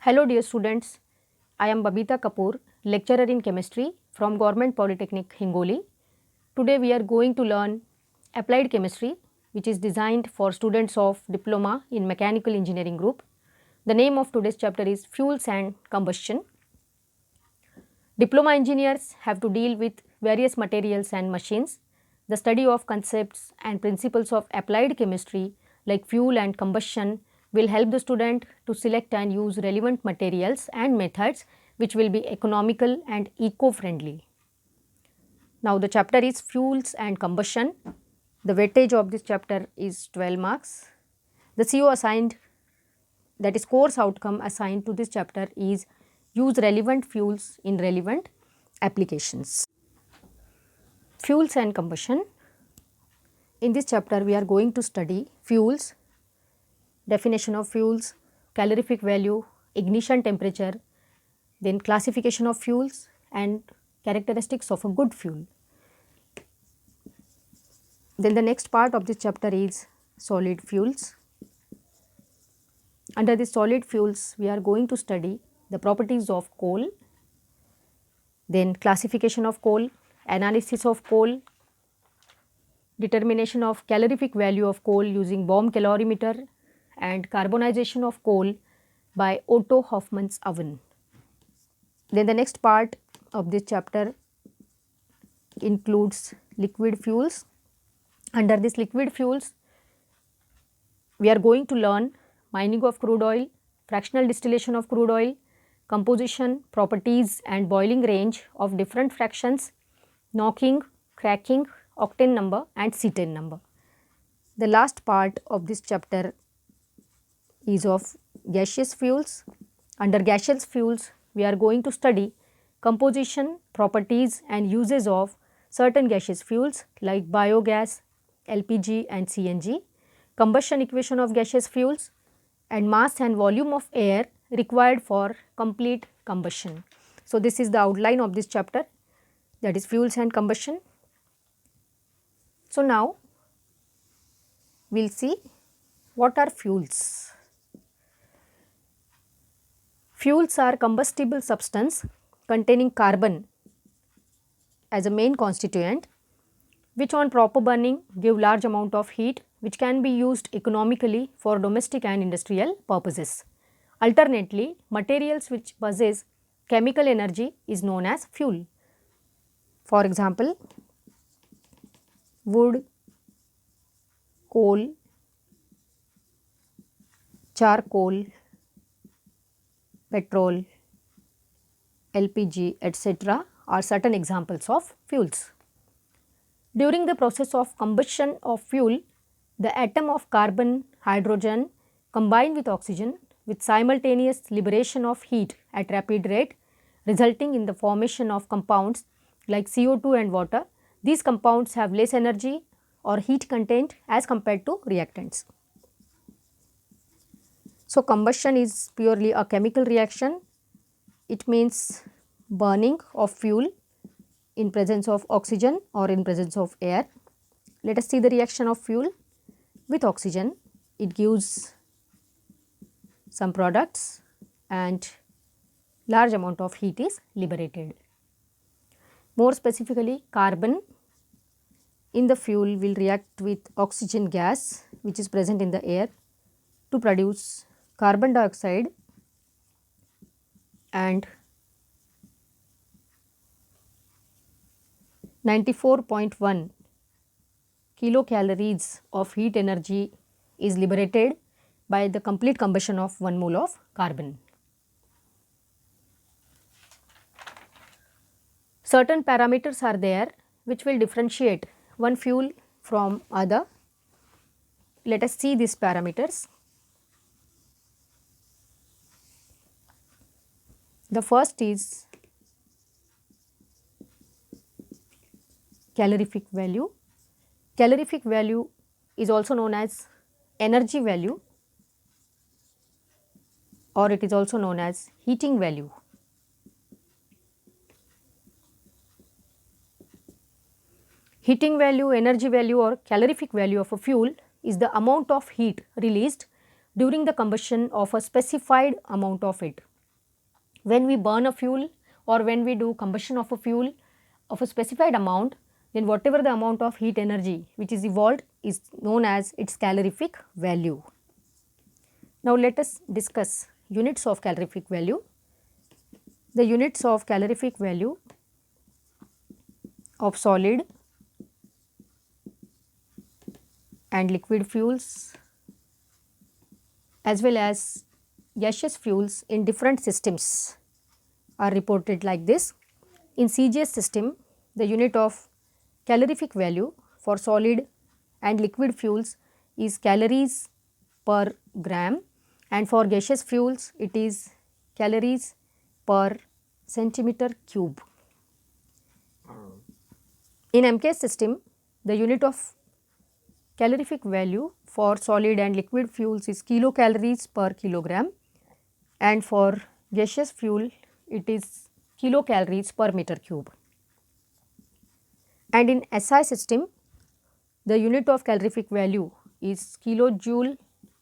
Hello dear students, I am Babita Kapoor, lecturer in chemistry from Government Polytechnic Hingoli. Today we are going to learn applied chemistry, which is designed for students of diploma in mechanical engineering group. The name of today's chapter is fuels and combustion. Diploma engineers have to deal with various materials and machines. The study of concepts and principles of applied chemistry like fuel and combustion will help the student to select and use relevant materials and methods which will be economical and eco-friendly. Now the chapter is fuels and combustion. The weightage of this chapter is 12 marks. The CO assigned, that is course outcome assigned to this chapter, is use relevant fuels in relevant applications. Fuels and combustion. In this chapter we are going to study fuels, definition of fuels, calorific value, ignition temperature, then classification of fuels and characteristics of a good fuel. Then the next part of this chapter is solid fuels. Under the solid fuels we are going to study the properties of coal, then classification of coal, analysis of coal, determination of calorific value of coal using bomb calorimeter, and carbonization of coal by Otto Hoffmann's oven. Then the next part of this chapter includes liquid fuels. Under this liquid fuels we are going to learn mining of crude oil, fractional distillation of crude oil, composition, properties and boiling range of different fractions, knocking, cracking, octane number and cetane number. The last part of this chapter is of gaseous fuels. Under gaseous fuels we are going to study composition, properties and uses of certain gaseous fuels like biogas, LPG and CNG, combustion equation of gaseous fuels and mass and volume of air required for complete combustion. So, this is the outline of this chapter, that is fuels and combustion. So, now we will see what are fuels. Fuels are combustible substance containing carbon as a main constituent, which on proper burning give large amount of heat, which can be used economically for domestic and industrial purposes. Alternately, materials which possess chemical energy is known as fuel. For example, wood, coal, charcoal, petrol, LPG, etc. are certain examples of fuels. During the process of combustion of fuel, the atom of carbon, hydrogen combine with oxygen with simultaneous liberation of heat at rapid rate, resulting in the formation of compounds like CO2 and water. These compounds have less energy or heat content as compared to reactants. So, combustion is purely a chemical reaction. It means burning of fuel in presence of oxygen or in presence of air. Let us see the reaction of fuel with oxygen. It gives some products and large amount of heat is liberated. More specifically, carbon in the fuel will react with oxygen gas which is present in the air to produce carbon dioxide and 94.1 kilocalories of heat energy is liberated by the complete combustion of 1 mole of carbon. Certain parameters are there which will differentiate one fuel from other. Let us see these parameters. The first is calorific value. Calorific value is also known as energy value, or it is also known as heating value. Heating value, energy value or calorific value of a fuel is the amount of heat released during the combustion of a specified amount of it. When we burn a fuel or when we do combustion of a fuel of a specified amount, then whatever the amount of heat energy which is evolved is known as its calorific value. Now let us discuss units of calorific value. The units of calorific value of solid and liquid fuels as well as gaseous fuels in different systems are reported like this. In CGS system, the unit of calorific value for solid and liquid fuels is calories per gram, and for gaseous fuels it is calories per centimeter cube. In MKS system, the unit of calorific value for solid and liquid fuels is kilocalories per kilogram, and for gaseous fuel it is kilocalories per meter cube. And in SI system, the unit of calorific value is kilojoule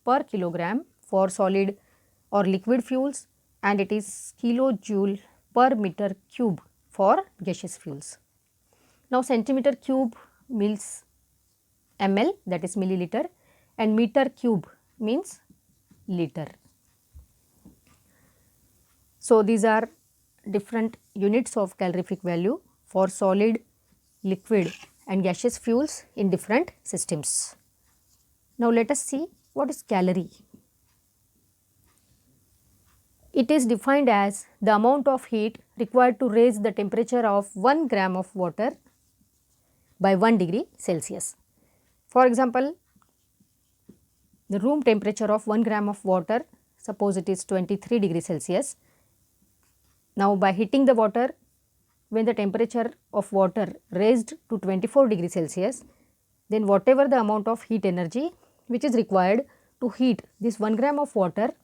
per kilogram for solid or liquid fuels, and it is kilojoule per meter cube for gaseous fuels. Now centimeter cube means ml, that is milliliter, and meter cube means liter. So these are different units of calorific value for solid, liquid and gaseous fuels in different systems. Now let us see what is calorie. It is defined as the amount of heat required to raise the temperature of 1 gram of water by 1 degree Celsius. For example, the room temperature of 1 gram of water, suppose it is 23 degree Celsius. Now by heating the water, when the temperature of water raised to 24 degree Celsius, then whatever the amount of heat energy which is required to heat this 1 gram of water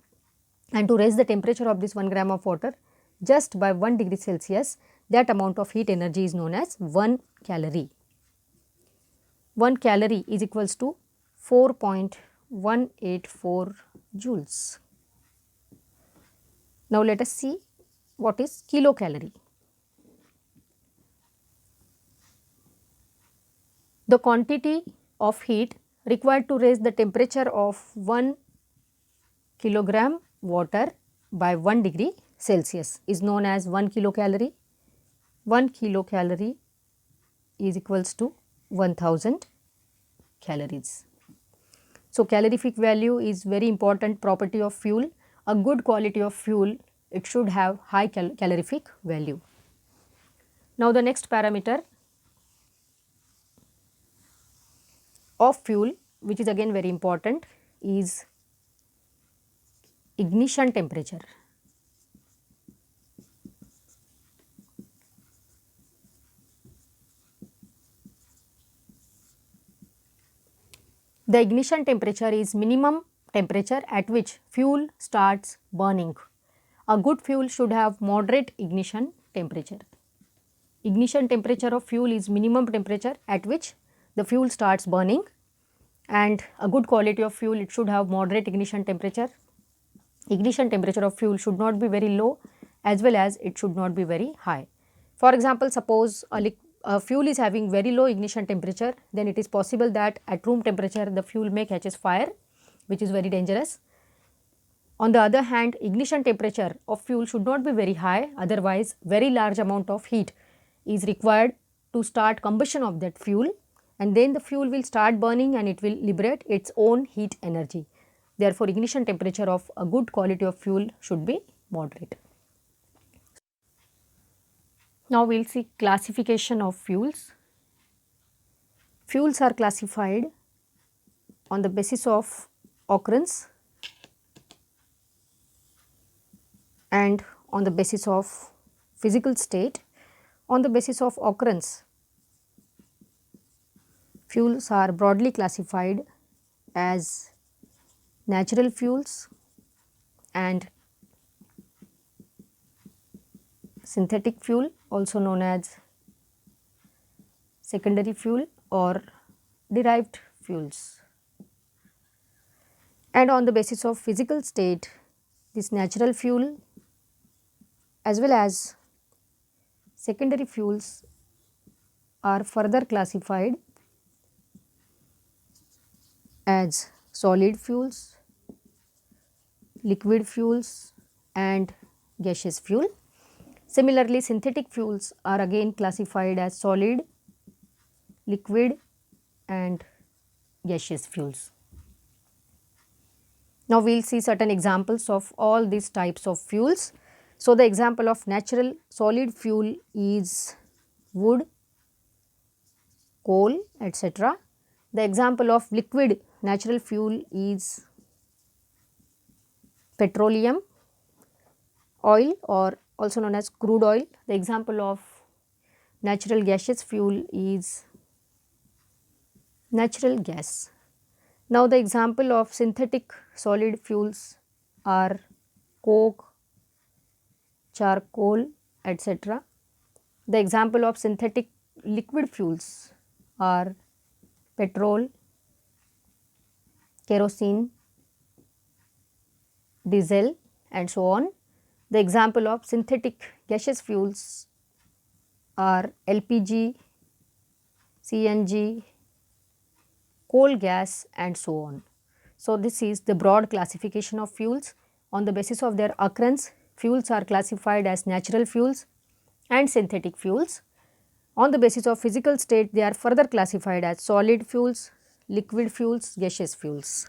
and to raise the temperature of this 1 gram of water just by 1 degree Celsius, that amount of heat energy is known as 1 calorie. 1 calorie is equals to 4.184 joules. Now let us see what is kilocalorie. The quantity of heat required to raise the temperature of 1 kilogram water by 1 degree Celsius is known as 1 kilocalorie. 1 kilocalorie is equals to 1000 calories. So calorific value is very important property of fuel. A good quality of fuel, it should have high calorific value. Now the next parameter of fuel, which is again very important, is ignition temperature. The ignition temperature is minimum temperature at which fuel starts burning. A good fuel should have moderate ignition temperature. Ignition temperature of fuel is minimum temperature at which the fuel starts burning, and a good quality of fuel, it should have moderate ignition temperature. Ignition temperature of fuel should not be very low as well as it should not be very high. For example, suppose a fuel is having very low ignition temperature, then it is possible that at room temperature the fuel may catches fire, which is very dangerous. On the other hand, ignition temperature of fuel should not be very high, otherwise very large amount of heat is required to start combustion of that fuel, and then the fuel will start burning and it will liberate its own heat energy. Therefore, ignition temperature of a good quality of fuel should be moderate. Now we will see classification of fuels. Fuels are classified on the basis of occurrence and on the basis of physical state. On the basis of occurrence, fuels are broadly classified as natural fuels and synthetic fuel, also known as secondary fuel or derived fuels. And on the basis of physical state, this natural fuel as well as secondary fuels are further classified as solid fuels, liquid fuels and gaseous fuel. Similarly, synthetic fuels are again classified as solid, liquid and gaseous fuels. Now, we will see certain examples of all these types of fuels. So, the example of natural solid fuel is wood, coal, etc. The example of liquid natural fuel is petroleum, oil or also known as crude oil. The example of natural gaseous fuel is natural gas. Now, the example of synthetic solid fuels are coke, charcoal, etc. The example of synthetic liquid fuels are petrol, kerosene, diesel and so on. The example of synthetic gaseous fuels are LPG, CNG, coal gas and so on. So, this is the broad classification of fuels. On the basis of their occurrence, fuels are classified as natural fuels and synthetic fuels. On the basis of physical state, they are further classified as solid fuels, liquid fuels, gaseous fuels.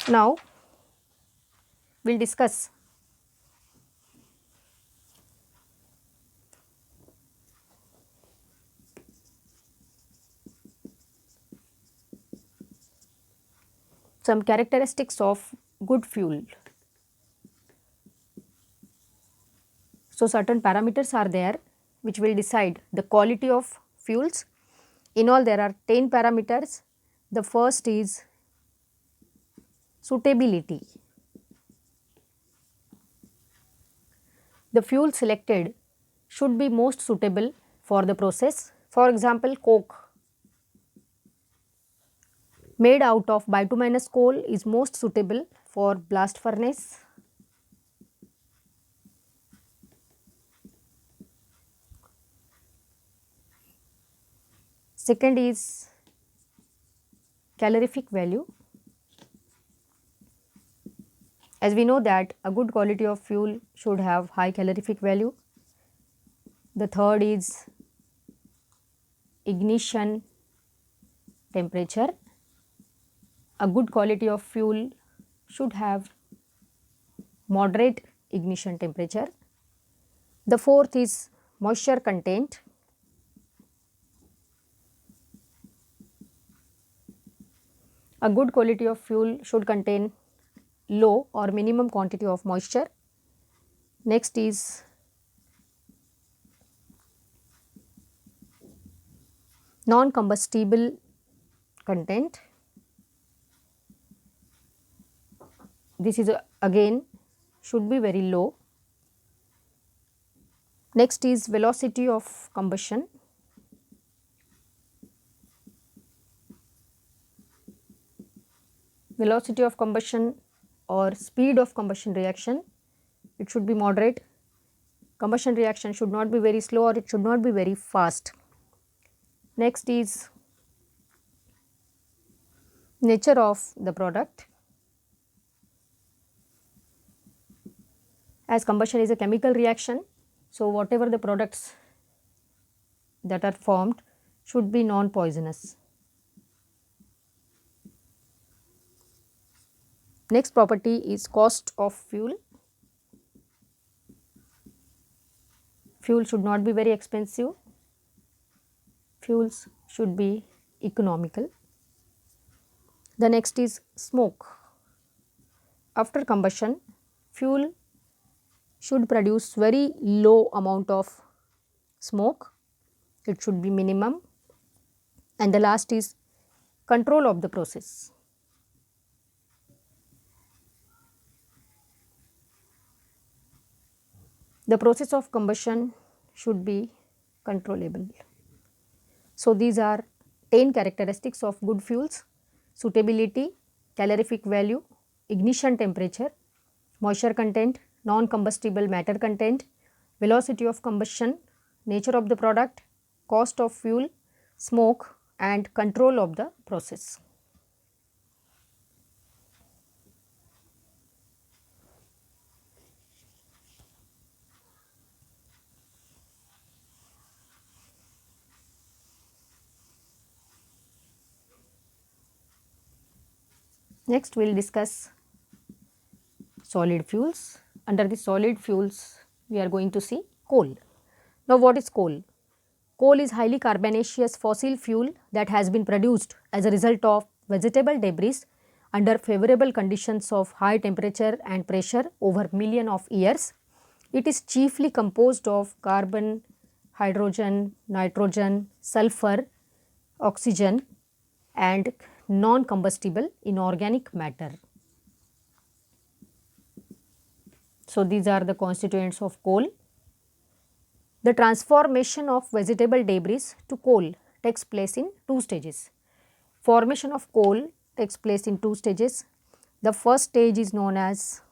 Now, we will discuss some characteristics of good fuel. So, certain parameters are there which will decide the quality of fuels. In all, there are 10 parameters. The first is suitability. The fuel selected should be most suitable for the process. For example, coke made out of bituminous coal is most suitable for blast furnace. Second is calorific value. As we know that a good quality of fuel should have high calorific value. The third is ignition temperature. A good quality of fuel should have moderate ignition temperature. The fourth is moisture content. A good quality of fuel should contain low or minimum quantity of moisture. Next is non-combustible content. This is again should be very low. Next is velocity of combustion. Velocity of combustion or speed of combustion reaction, it should be moderate. Combustion reaction should not be very slow or it should not be very fast. Next is nature of the product. As combustion is a chemical reaction, so whatever the products that are formed should be non-poisonous. Next property is cost of fuel. Fuel should not be very expensive. Fuels should be economical. The next is smoke. After combustion, fuel should produce very low amount of smoke. It should be minimum. And the last is control of the process. The process of combustion should be controllable. So, these are 10 characteristics of good fuels: suitability, calorific value, ignition temperature, moisture content, non-combustible matter content, velocity of combustion, nature of the product, cost of fuel, smoke and control of the process. Next we will discuss solid fuels. Under the solid fuels we are going to see coal. Now what is coal? Coal is highly carbonaceous fossil fuel that has been produced as a result of vegetable debris under favorable conditions of high temperature and pressure over million of years. It is chiefly composed of carbon, hydrogen, nitrogen, sulfur, oxygen and non-combustible inorganic matter. So, these are the constituents of coal. The transformation of vegetable debris to coal takes place in two stages. Formation of coal takes place in two stages. The first stage is known as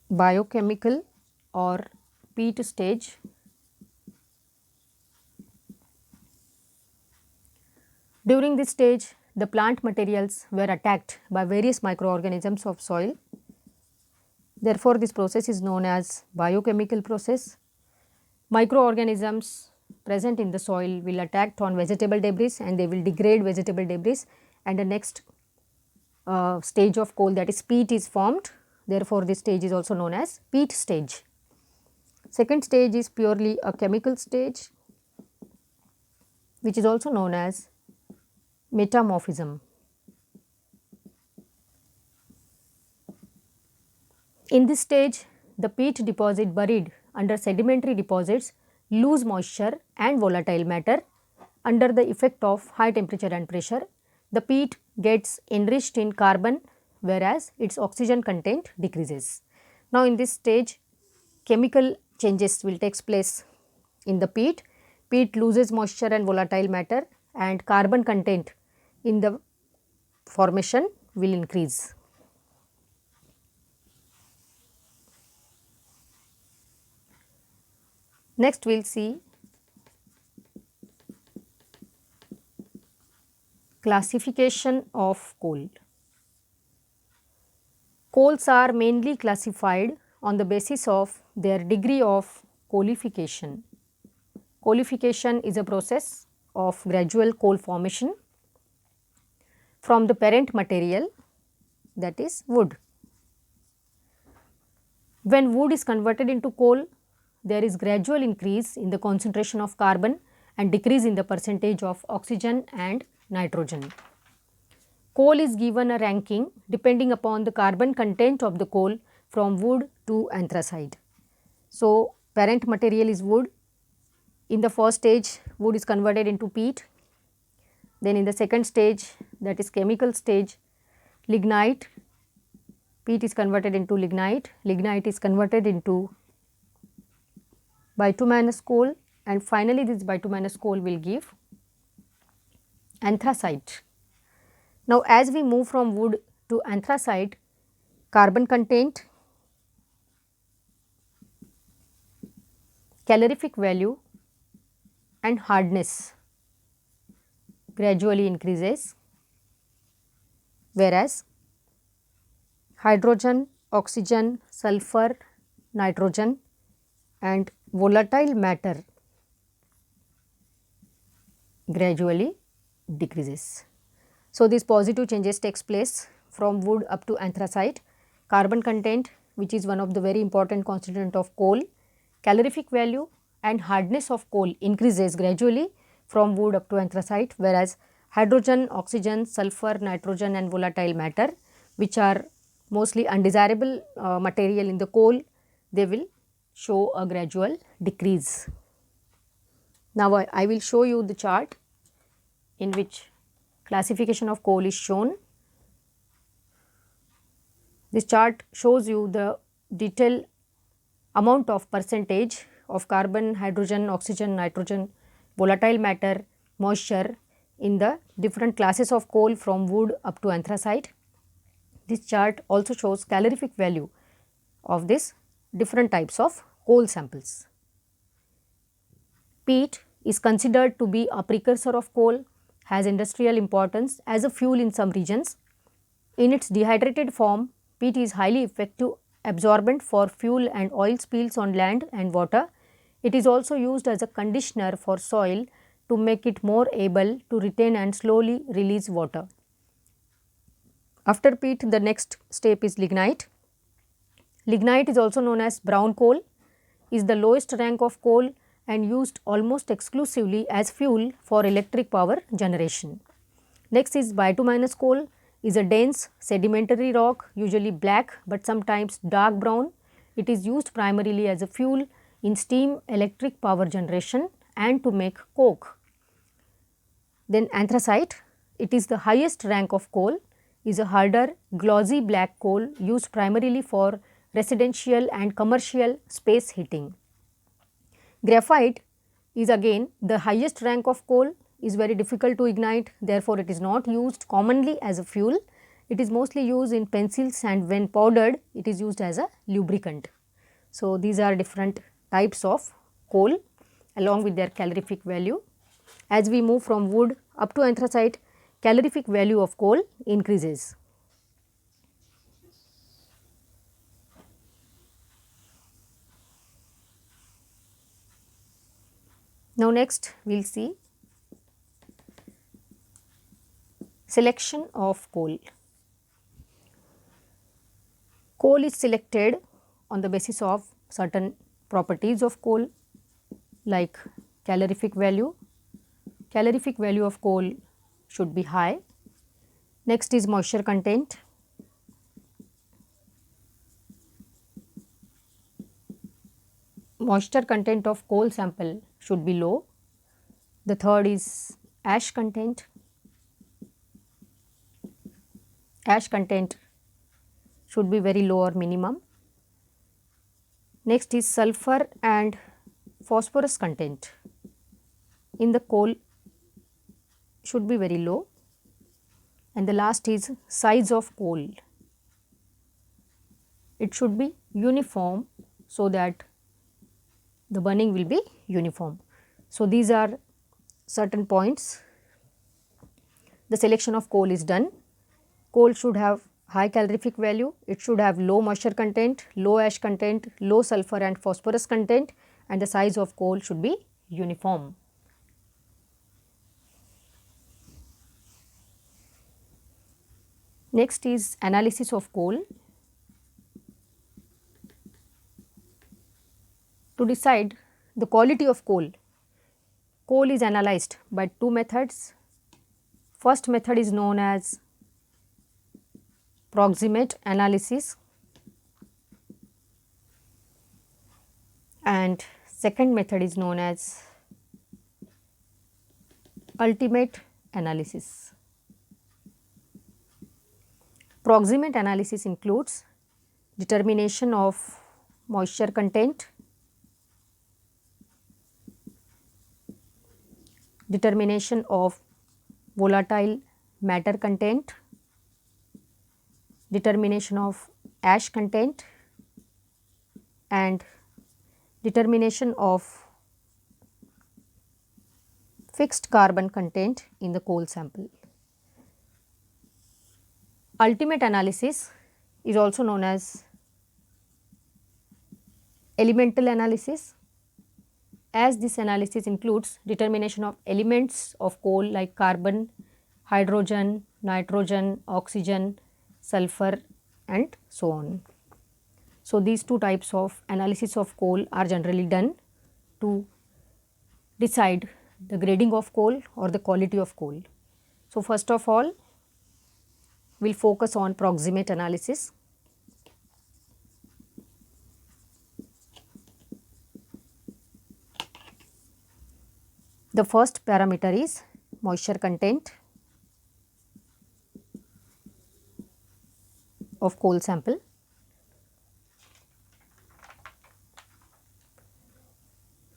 biochemical or peat stage. During this stage, the plant materials were attacked by various microorganisms of soil. Therefore, this process is known as biochemical process. Microorganisms present in the soil will attack on vegetable debris and they will degrade vegetable debris, and the next stage of coal, that is peat, is formed. Therefore, this stage is also known as peat stage. Second stage is purely a chemical stage, which is also known as metamorphism. In this stage, the peat deposit buried under sedimentary deposits lose moisture and volatile matter under the effect of high temperature and pressure. The peat gets enriched in carbon, whereas its oxygen content decreases. Now, in this stage, chemical changes will take place in the peat. Peat loses moisture and volatile matter, and carbon content in the formation will increase. Next, we will see classification of coal. Coals are mainly classified on the basis of their degree of coalification. Coalification is a process of gradual coal formation from the parent material, that is wood. When wood is converted into coal, there is gradual increase in the concentration of carbon and decrease in the percentage of oxygen and nitrogen. Coal is given a ranking depending upon the carbon content of the coal from wood to anthracite. So, parent material is wood. In the first stage, wood is converted into peat. Then in the second stage, that is chemical stage, lignite, peat is converted into lignite, lignite is converted into bituminous coal, and finally this bituminous coal will give anthracite. Now, as we move from wood to anthracite, carbon content, calorific value and hardness gradually increases, whereas hydrogen, oxygen, sulfur, nitrogen and volatile matter gradually decreases. So, these positive changes takes place from wood up to anthracite. Carbon content, which is one of the very important constituent of coal, calorific value and hardness of coal increases gradually from wood up to anthracite, whereas hydrogen, oxygen, sulfur, nitrogen and volatile matter, which are mostly undesirable material in the coal, they will show a gradual decrease. Now, I will show you the chart in which classification of coal is shown. This chart shows you the detailed amount of percentage of carbon, hydrogen, oxygen, nitrogen, volatile matter, moisture in the different classes of coal from wood up to anthracite. This chart also shows calorific value of this different types of coal samples. Peat is considered to be a precursor of coal, has industrial importance as a fuel in some regions. In its dehydrated form, peat is highly effective absorbent for fuel and oil spills on land and water. It is also used as a conditioner for soil to make it more able to retain and slowly release water. After peat, the next step is lignite. Lignite is also known as brown coal, is the lowest rank of coal and used almost exclusively as fuel for electric power generation. Next is bituminous coal, is a dense sedimentary rock, usually black but sometimes dark brown. It is used primarily as a fuel in steam electric power generation and to make coke. Then anthracite, it is the highest rank of coal, is a harder glossy black coal used primarily for residential and commercial space heating. Graphite is again the highest rank of coal, is very difficult to ignite, therefore, it is not used commonly as a fuel. It is mostly used in pencils and when powdered it is used as a lubricant. So, these are different types of coal along with their calorific value. As we move from wood up to anthracite, calorific value of coal increases. Now, next we will see selection of coal. Coal is selected on the basis of certain properties of coal like calorific value. Calorific value of coal should be high. Next is moisture content. Moisture content of coal sample should be low. The third is ash content. Ash content should be very low or minimum. Next is sulfur and phosphorus content in the coal should be very low, and the last is size of coal. It should be uniform so that the burning will be uniform. So, these are certain points. The selection of coal is done. Coal should have high calorific value, it should have low moisture content, low ash content, low sulfur and phosphorus content, and the size of coal should be uniform. Next is analysis of coal. To decide the quality of coal, coal is analyzed by two methods. First method is known as proximate analysis and second method is known as ultimate analysis. Proximate analysis includes determination of moisture content, determination of volatile matter content, determination of ash content and determination of fixed carbon content in the coal sample. Ultimate analysis is also known as elemental analysis, as this analysis includes determination of elements of coal like carbon, hydrogen, nitrogen, oxygen, sulfur and so on. So, these two types of analysis of coal are generally done to decide the grading of coal or the quality of coal. So, first of all we will focus on proximate analysis. The first parameter is moisture content of coal sample.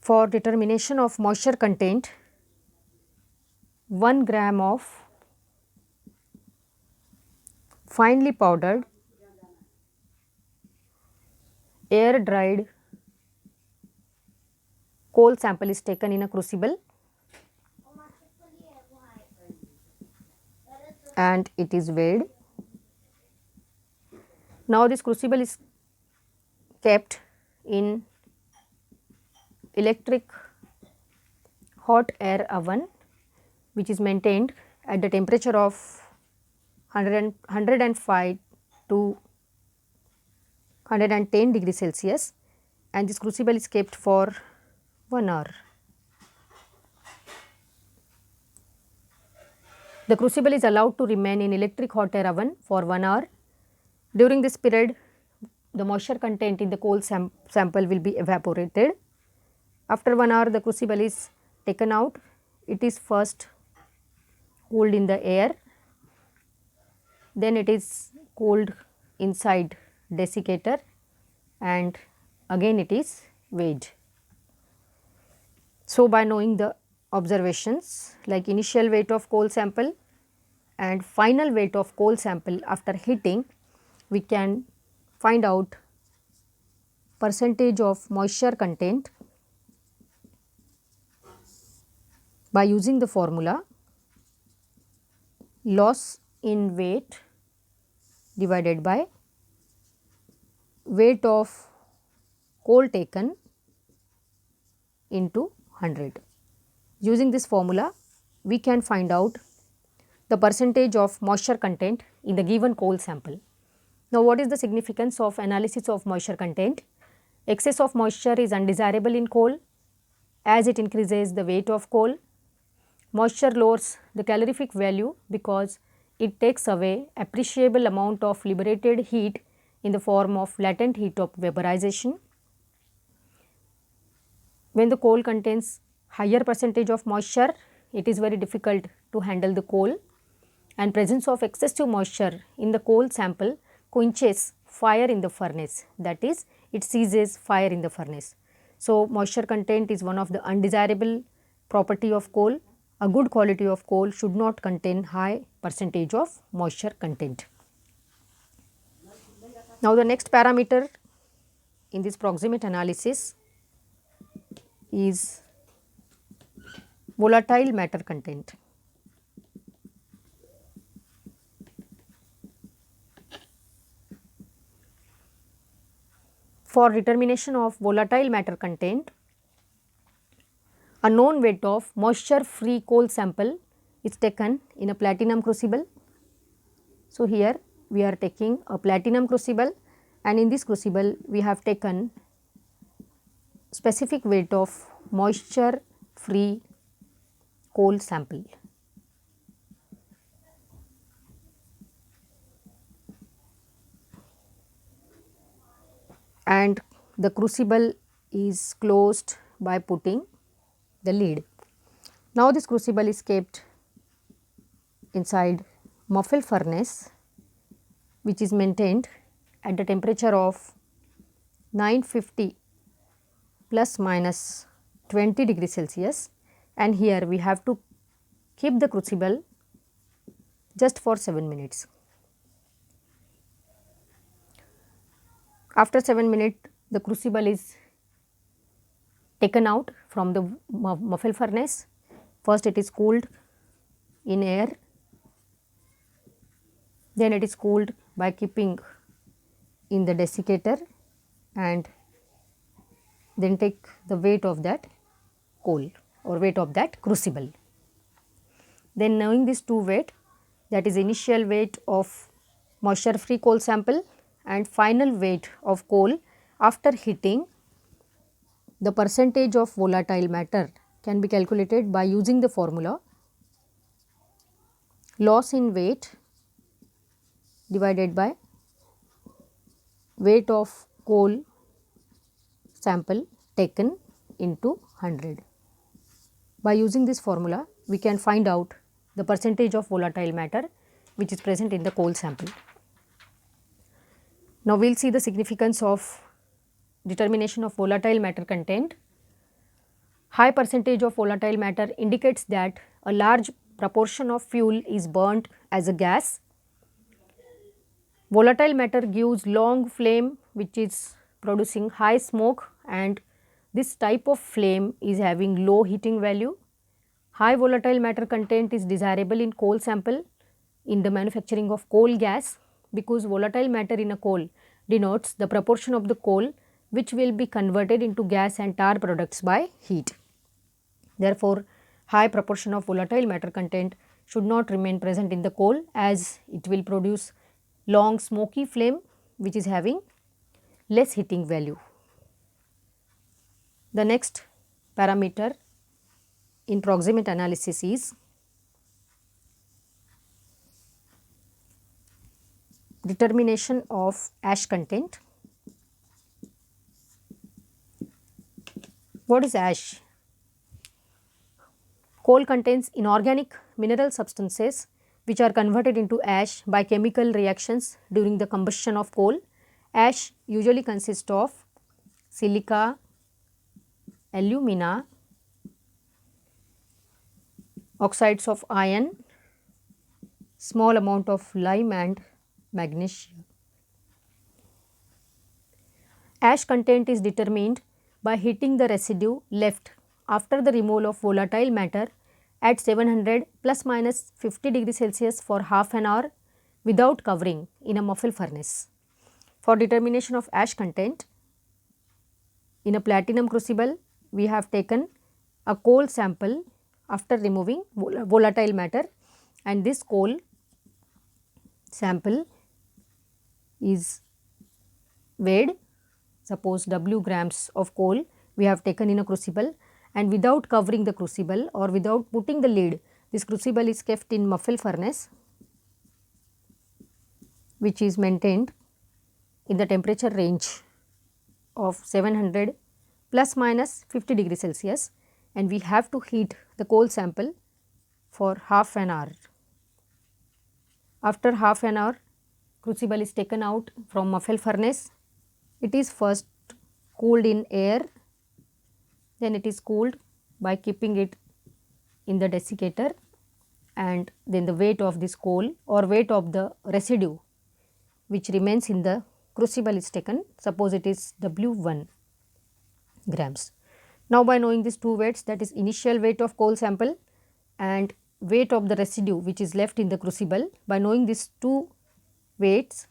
For determination of moisture content, 1 gram of finely powdered air dried coal sample is taken in a crucible and it is weighed. Now this crucible is kept in electric hot air oven which is maintained at the temperature of 105 to 110 degrees Celsius, and this crucible is kept for 1 hour. The crucible is allowed to remain in electric hot air oven for 1 hour. During this period, the moisture content in the coal sample will be evaporated. After 1 hour, the crucible is taken out. It is first cooled in the air, then it is cooled inside desiccator, and again it is weighed. So, by knowing the observations like initial weight of coal sample and final weight of coal sample after heating, we can find out percentage of moisture content by using the formula loss in weight divided by weight of coal taken into 100. Using this formula, we can find out the percentage of moisture content in the given coal sample. Now, what is the significance of analysis of moisture content? Excess of moisture is undesirable in coal as it increases the weight of coal. Moisture lowers the calorific value because it takes away appreciable amount of liberated heat in the form of latent heat of vaporization. When the coal contains higher percentage of moisture, it is very difficult to handle the coal, and presence of excessive moisture in the coal sample quenches fire in the furnace, that is, it seizes fire in the furnace. So, moisture content is one of the undesirable property of coal. A good quality of coal should not contain high percentage of moisture content. Now, the next parameter in this proximate analysis is volatile matter content. For determination of volatile matter content, a known weight of moisture free coal sample is taken in a platinum crucible. So, here we are taking a platinum crucible, and in this crucible we have taken specific weight of moisture free coal sample. And the crucible is closed by putting the lid. Now, this crucible is kept inside muffle furnace which is maintained at the temperature of 950 plus minus 20 degrees Celsius, and here we have to keep the crucible just for 7 minutes. After 7 minutes, the crucible is taken out from the muffle furnace. First it is cooled in air, then it is cooled by keeping in the desiccator, and then take the weight of that coal or weight of that crucible. Then knowing this two weight, that is initial weight of moisture free coal sample and final weight of coal after heating, the percentage of volatile matter can be calculated by using the formula loss in weight divided by weight of coal sample taken into 100. By using this formula, we can find out the percentage of volatile matter which is present in the coal sample. Now, we will see the significance of determination of volatile matter content. High percentage of volatile matter indicates that a large proportion of fuel is burnt as a gas. Volatile matter gives long flame which is producing high smoke, and this type of flame is having low heating value. High volatile matter content is desirable in coal sample in the manufacturing of coal gas, because volatile matter in a coal denotes the proportion of the coal which will be converted into gas and tar products by heat. Therefore, high proportion of volatile matter content should not remain present in the coal, as it will produce long smoky flame which is having less heating value. The next parameter in proximate analysis is determination of ash content. What is ash? Coal contains inorganic mineral substances which are converted into ash by chemical reactions during the combustion of coal. Ash usually consists of silica, alumina, oxides of iron, small amount of lime and magnesium. Ash content is determined by heating the residue left after the removal of volatile matter at 700 plus minus 50 degree Celsius for half an hour without covering in a muffle furnace. For determination of ash content, in a platinum crucible we have taken a coal sample after removing volatile matter, and this coal sample is weighed. Suppose W grams of coal we have taken in a crucible, and without covering the crucible or without putting the lid, this crucible is kept in muffle furnace which is maintained in the temperature range of 700 plus minus 50 degree Celsius, and we have to heat the coal sample for half an hour. After half an hour, crucible is taken out from muffle furnace. It is first cooled in air, then it is cooled by keeping it in the desiccator, and then the weight of this coal or weight of the residue which remains in the crucible is taken. Suppose it is W1 grams. Now, by knowing these two weights, that is initial weight of coal sample and weight of the residue which is left in the crucible, by knowing these two weights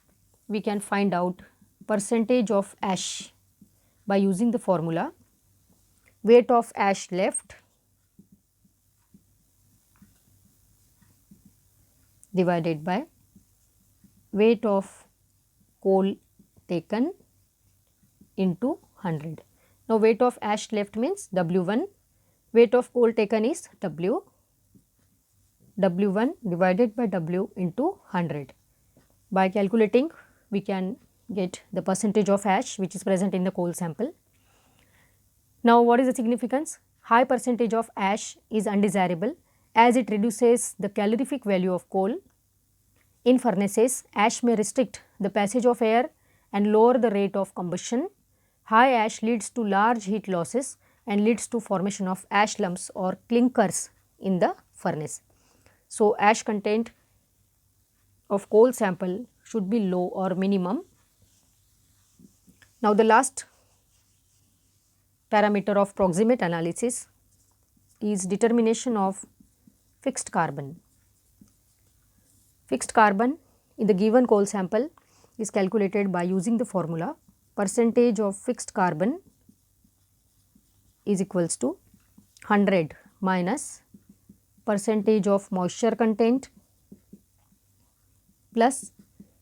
we can find out percentage of ash by using the formula weight of ash left divided by weight of coal taken into 100. Now, weight of ash left means W1, weight of coal taken is W, W1 divided by W into 100. By calculating, we can get the percentage of ash which is present in the coal sample. Now, what is the significance? High percentage of ash is undesirable as it reduces the calorific value of coal. In furnaces, ash may restrict the passage of air and lower the rate of combustion. High ash leads to large heat losses and leads to formation of ash lumps or clinkers in the furnace. So, ash content of coal sample should be low or minimum. Now, the last parameter of proximate analysis is determination of fixed carbon. Fixed carbon in the given coal sample is calculated by using the formula percentage of fixed carbon is equals to 100 minus percentage of moisture content plus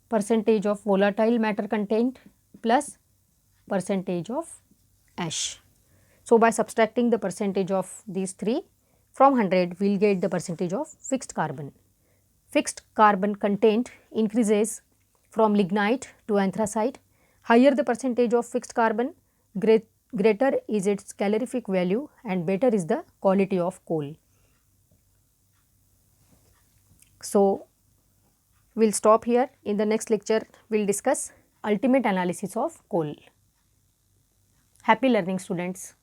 percentage of volatile matter content plus percentage of ash. So, by subtracting the percentage of these three from 100, we will get the percentage of fixed carbon. Fixed carbon content increases from lignite to anthracite. Higher the percentage of fixed carbon, greater is its calorific value and better is the quality of coal. So, we will stop here. In the next lecture, we will discuss ultimate analysis of coal. Happy learning, students.